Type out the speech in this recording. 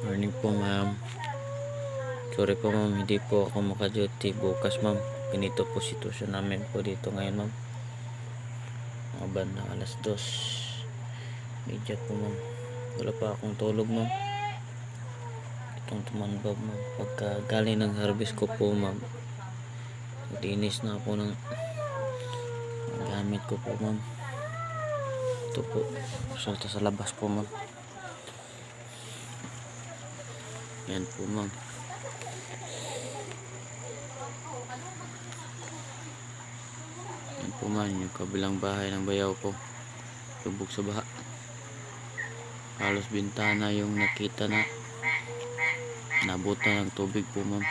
Morning po ma'am. Sorry po ma'am, hindi po ako maka-duty bukas ma'am. Ganito po sitwasyon namin po dito ngayon ma'am. Mga bandang alas 2 media po ma'am. Wala pa akong tulog ma'am. Itong tumanbab ma'am. Pagka galing ng harvest ko po ma'am, nagdinis na ako ng gamit ko po ma'am. Ito po, resulta sa labas po ma'am. Yan po ma'am. Yan po ma'am, yung kabilang bahay ng bayaw ko, lubog sa baha. Halos bintana yung nakita na nabutan ng tubig po ma'am.